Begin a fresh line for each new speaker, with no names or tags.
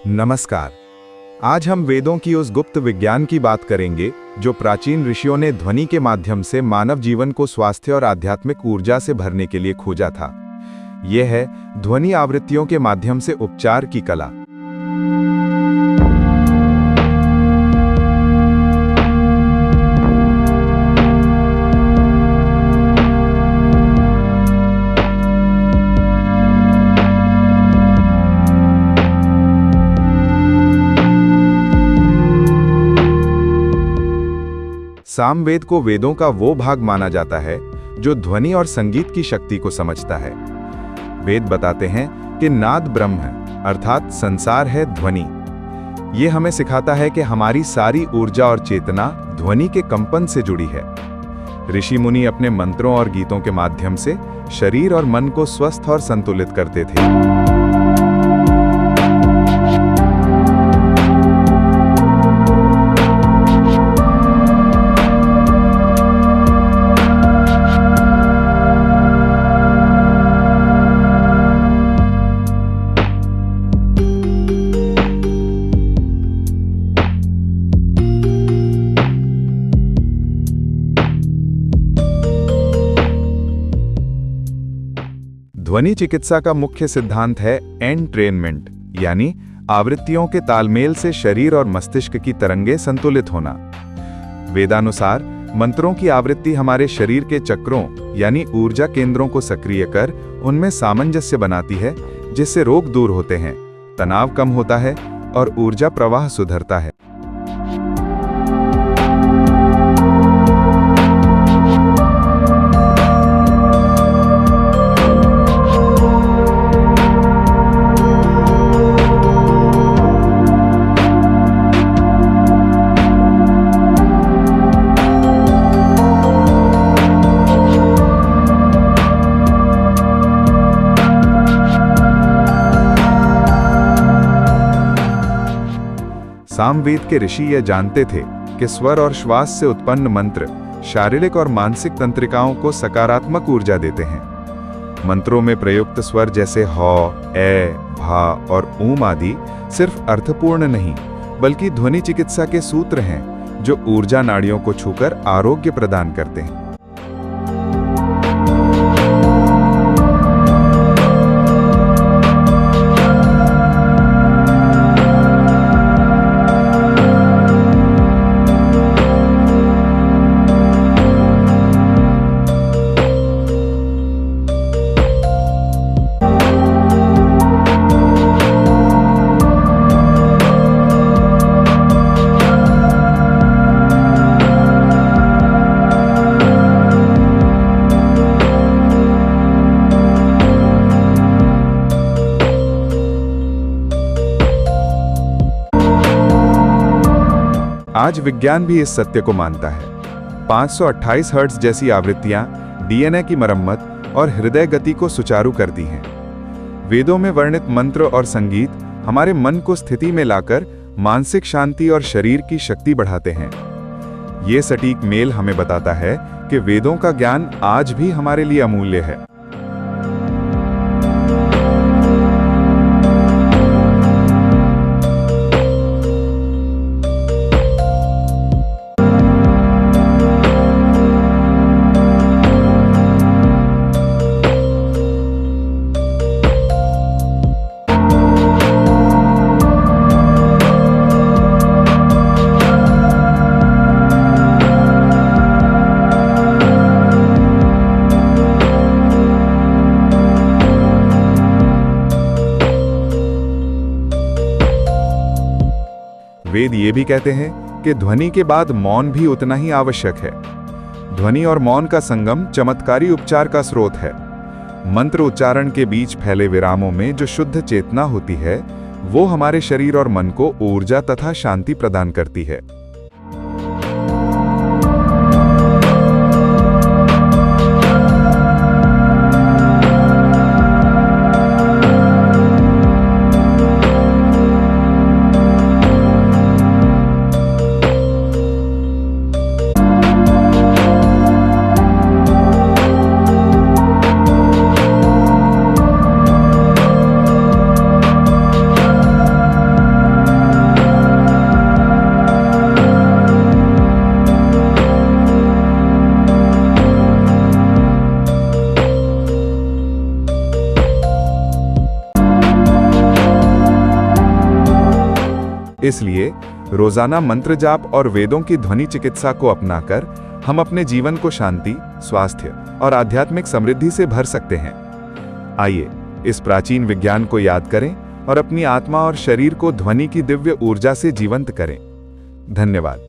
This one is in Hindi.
नमस्कार। आज हम वेदों की उस गुप्त विज्ञान की बात करेंगे जो प्राचीन ऋषियों ने ध्वनि के माध्यम से मानव जीवन को स्वास्थ्य और आध्यात्मिक ऊर्जा से भरने के लिए खोजा था। यह है ध्वनि आवृत्तियों के माध्यम से उपचार की कला। सामवेद को वेदों का वो भाग माना जाता है जो ध्वनि और संगीत की शक्ति को समझता है। वेद बताते हैं कि नाद ब्रह्म है, अर्थात संसार है ध्वनि। ये हमें सिखाता है कि हमारी सारी ऊर्जा और चेतना ध्वनि के कंपन से जुड़ी है। ऋषि मुनि अपने मंत्रों और गीतों के माध्यम से शरीर और मन को स्वस्थ और संतुलित करते थे। ध्वनि चिकित्सा का मुख्य सिद्धांत है एंट्रेनमेंट, यानी आवृत्तियों के तालमेल से शरीर और मस्तिष्क की तरंगें संतुलित होना। वेदानुसार मंत्रों की आवृत्ति हमारे शरीर के चक्रों यानी ऊर्जा केंद्रों को सक्रिय कर उनमें सामंजस्य बनाती है, जिससे रोग दूर होते हैं, तनाव कम होता है और ऊर्जा प्रवाह सुधरता है। सामवेद के ऋषि यह जानते थे कि स्वर और श्वास से उत्पन्न मंत्र शारीरिक और मानसिक तंत्रिकाओं को सकारात्मक ऊर्जा देते हैं। मंत्रों में प्रयुक्त स्वर जैसे हौ, ए, भा और ऊम आदि सिर्फ अर्थपूर्ण नहीं, बल्कि ध्वनि चिकित्सा के सूत्र हैं जो ऊर्जा नाड़ियों को छूकर आरोग्य प्रदान करते हैं। आज विज्ञान भी इस सत्य को मानता है। 528 हर्ट्ज जैसी आवृत्तियां डीएनए की मरम्मत और हृदय गति को सुचारू करती हैं। वेदों में वर्णित मंत्र और संगीत हमारे मन को स्थिति में लाकर मानसिक शांति और शरीर की शक्ति बढ़ाते हैं। ये सटीक मेल हमें बताता है कि वेदों का ज्ञान आज भी हमारे लिए अमूल्य है। वेद ये भी कहते हैं कि ध्वनि के बाद मौन भी उतना ही आवश्यक है। ध्वनि और मौन का संगम चमत्कारी उपचार का स्रोत है। मंत्र उच्चारण के बीच फैले विरामों में जो शुद्ध चेतना होती है, वो हमारे शरीर और मन को ऊर्जा तथा शांति प्रदान करती है। इसलिए रोजाना मंत्र जाप और वेदों की ध्वनि चिकित्सा को अपनाकर हम अपने जीवन को शांति, स्वास्थ्य और आध्यात्मिक समृद्धि से भर सकते हैं। आइए इस प्राचीन विज्ञान को याद करें और अपनी आत्मा और शरीर को ध्वनि की दिव्य ऊर्जा से जीवंत करें। धन्यवाद।